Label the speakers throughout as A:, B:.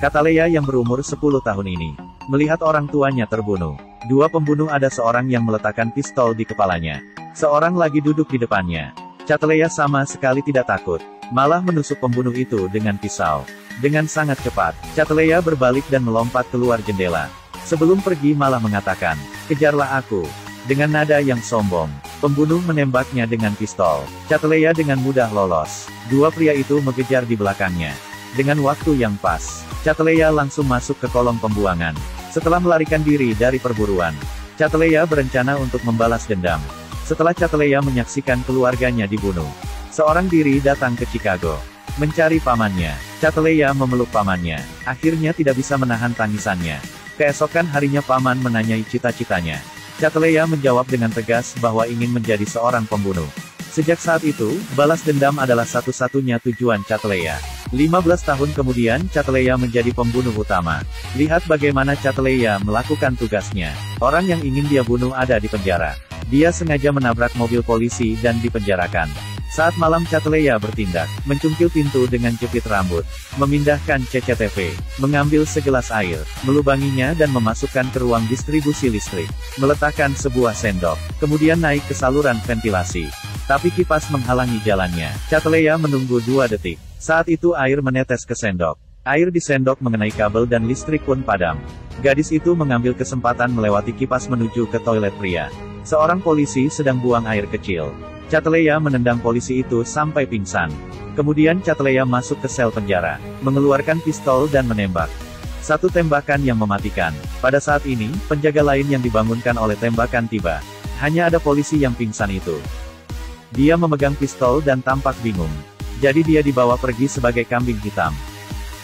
A: kata Leia yang berumur 10 tahun ini. Melihat orang tuanya terbunuh. Dua pembunuh ada seorang yang meletakkan pistol di kepalanya. Seorang lagi duduk di depannya. Leia sama sekali tidak takut. Malah menusuk pembunuh itu dengan pisau. Dengan sangat cepat, Leia berbalik dan melompat keluar jendela. Sebelum pergi malah mengatakan, "Kejarlah aku." Dengan nada yang sombong, pembunuh menembaknya dengan pistol. Leia dengan mudah lolos. Dua pria itu mengejar di belakangnya. Dengan waktu yang pas, Leia langsung masuk ke kolong pembuangan. Setelah melarikan diri dari perburuan, Leia berencana untuk membalas dendam. Setelah Leia menyaksikan keluarganya dibunuh, seorang diri datang ke Chicago, mencari pamannya. Leia memeluk pamannya. Akhirnya tidak bisa menahan tangisannya. Keesokan harinya paman menanyai cita-citanya. Leia menjawab dengan tegas bahwa ingin menjadi seorang pembunuh. Sejak saat itu, balas dendam adalah satu-satunya tujuan Leia. 15 tahun kemudian Leia menjadi pembunuh utama. Lihat bagaimana Leia melakukan tugasnya. Orang yang ingin dia bunuh ada di penjara. Dia sengaja menabrak mobil polisi dan dipenjarakan. Saat malam Leia bertindak, mencungkil pintu dengan jepit rambut, memindahkan CCTV, mengambil segelas air, melubanginya dan memasukkan ke ruang distribusi listrik, meletakkan sebuah sendok, kemudian naik ke saluran ventilasi. Tapi kipas menghalangi jalannya. Leia menunggu 2 detik. Saat itu air menetes ke sendok. Air di sendok mengenai kabel dan listrik pun padam. Gadis itu mengambil kesempatan melewati kipas menuju ke toilet pria. Seorang polisi sedang buang air kecil. Leia menendang polisi itu sampai pingsan. Kemudian Leia masuk ke sel penjara, mengeluarkan pistol dan menembak. Satu tembakan yang mematikan. Pada saat ini, penjaga lain yang dibangunkan oleh tembakan tiba. Hanya ada polisi yang pingsan itu. Dia memegang pistol dan tampak bingung. Jadi dia dibawa pergi sebagai kambing hitam.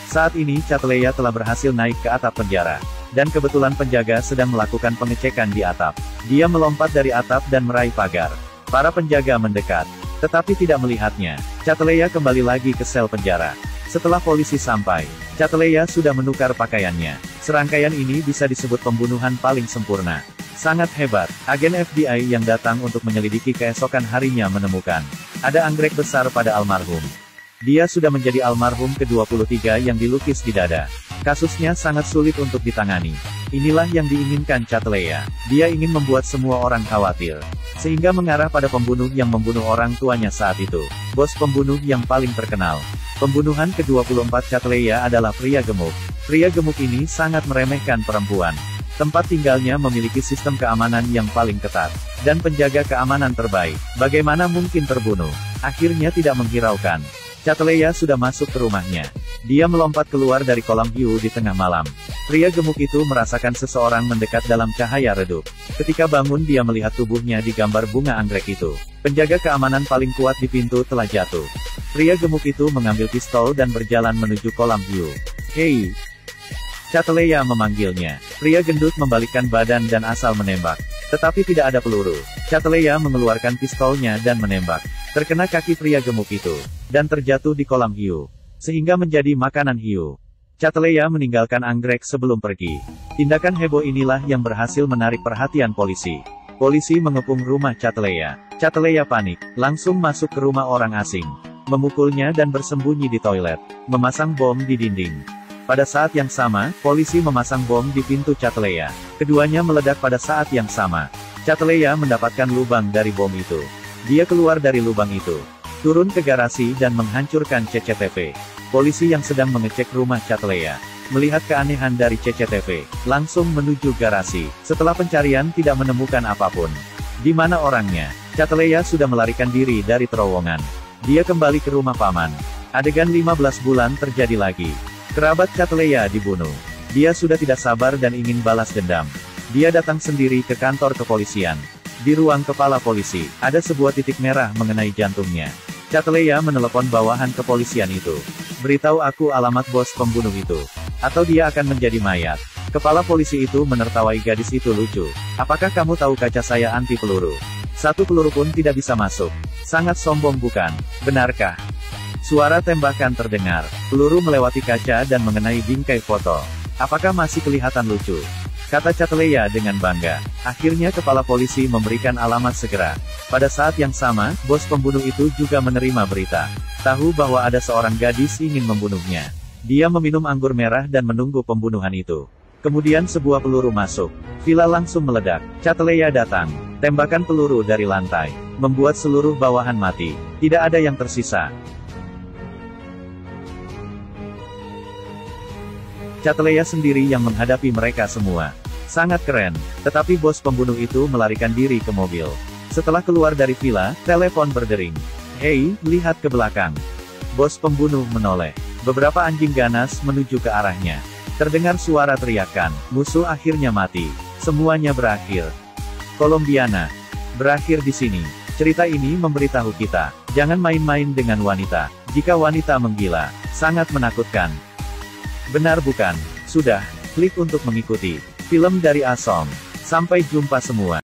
A: Saat ini Leia telah berhasil naik ke atap penjara. Dan kebetulan penjaga sedang melakukan pengecekan di atap. Dia melompat dari atap dan meraih pagar. Para penjaga mendekat, tetapi tidak melihatnya. Leia kembali lagi ke sel penjara. Setelah polisi sampai, Leia sudah menukar pakaiannya. Serangkaian ini bisa disebut pembunuhan paling sempurna. Sangat hebat. Agen FBI yang datang untuk menyelidiki keesokan harinya menemukan ada anggrek besar pada almarhum. Dia sudah menjadi almarhum ke-23 yang dilukis di dada. Kasusnya sangat sulit untuk ditangani. Inilah yang diinginkan Leia. Dia ingin membuat semua orang khawatir. Sehingga mengarah pada pembunuh yang membunuh orang tuanya saat itu. Bos pembunuh yang paling terkenal. Pembunuhan ke-24 Leia adalah pria gemuk. Pria gemuk ini sangat meremehkan perempuan. Tempat tinggalnya memiliki sistem keamanan yang paling ketat. Dan penjaga keamanan terbaik. Bagaimana mungkin terbunuh? Akhirnya tidak menghiraukan. Leia sudah masuk ke rumahnya. Dia melompat keluar dari kolam hiu di tengah malam. Pria gemuk itu merasakan seseorang mendekat dalam cahaya redup. Ketika bangun dia melihat tubuhnya digambar bunga anggrek itu. Penjaga keamanan paling kuat di pintu telah jatuh. Pria gemuk itu mengambil pistol dan berjalan menuju kolam hiu. "Hei!" Leia memanggilnya. Pria gendut membalikkan badan dan asal menembak. Tetapi tidak ada peluru. Leia mengeluarkan pistolnya dan menembak. Terkena kaki pria gemuk itu. Dan terjatuh di kolam hiu. Sehingga menjadi makanan hiu. Leia meninggalkan anggrek sebelum pergi. Tindakan heboh inilah yang berhasil menarik perhatian polisi. Polisi mengepung rumah Leia. Leia panik. Langsung masuk ke rumah orang asing. Memukulnya dan bersembunyi di toilet. Memasang bom di dinding. Pada saat yang sama, polisi memasang bom di pintu Leia. Keduanya meledak pada saat yang sama. Leia mendapatkan lubang dari bom itu. Dia keluar dari lubang itu, turun ke garasi dan menghancurkan CCTV. Polisi yang sedang mengecek rumah Leia, melihat keanehan dari CCTV, langsung menuju garasi. Setelah pencarian tidak menemukan apapun. Di mana orangnya? Leia sudah melarikan diri dari terowongan. Dia kembali ke rumah paman. Adegan 15 bulan terjadi lagi. Kerabat Leia dibunuh. Dia sudah tidak sabar dan ingin balas dendam. Dia datang sendiri ke kantor kepolisian. Di ruang kepala polisi, ada sebuah titik merah mengenai jantungnya. Leia menelepon bawahan kepolisian itu. "Beritahu aku alamat bos pembunuh itu. Atau dia akan menjadi mayat." Kepala polisi itu menertawai gadis itu lucu. "Apakah kamu tahu kaca saya anti peluru? Satu peluru pun tidak bisa masuk. Sangat sombong bukan? Benarkah?" Suara tembakan terdengar. Peluru melewati kaca dan mengenai bingkai foto. "Apakah masih kelihatan lucu?" kata Leia dengan bangga. Akhirnya kepala polisi memberikan alamat segera. Pada saat yang sama, bos pembunuh itu juga menerima berita. Tahu bahwa ada seorang gadis ingin membunuhnya. Dia meminum anggur merah dan menunggu pembunuhan itu. Kemudian sebuah peluru masuk. Villa langsung meledak. Chatleya datang. Tembakan peluru dari lantai membuat seluruh bawahan mati. Tidak ada yang tersisa. Chatleya sendiri yang menghadapi mereka semua. Sangat keren. Tetapi bos pembunuh itu melarikan diri ke mobil. Setelah keluar dari villa, telepon berdering. "Hei, lihat ke belakang." Bos pembunuh menoleh. Beberapa anjing ganas menuju ke arahnya. Terdengar suara teriakan. Musuh akhirnya mati. Semuanya berakhir. Colombiana. Berakhir di sini. Cerita ini memberitahu kita, jangan main-main dengan wanita. Jika wanita menggila, sangat menakutkan. Benar bukan? Sudah, klik untuk mengikuti film dari Asom. Sampai jumpa semua.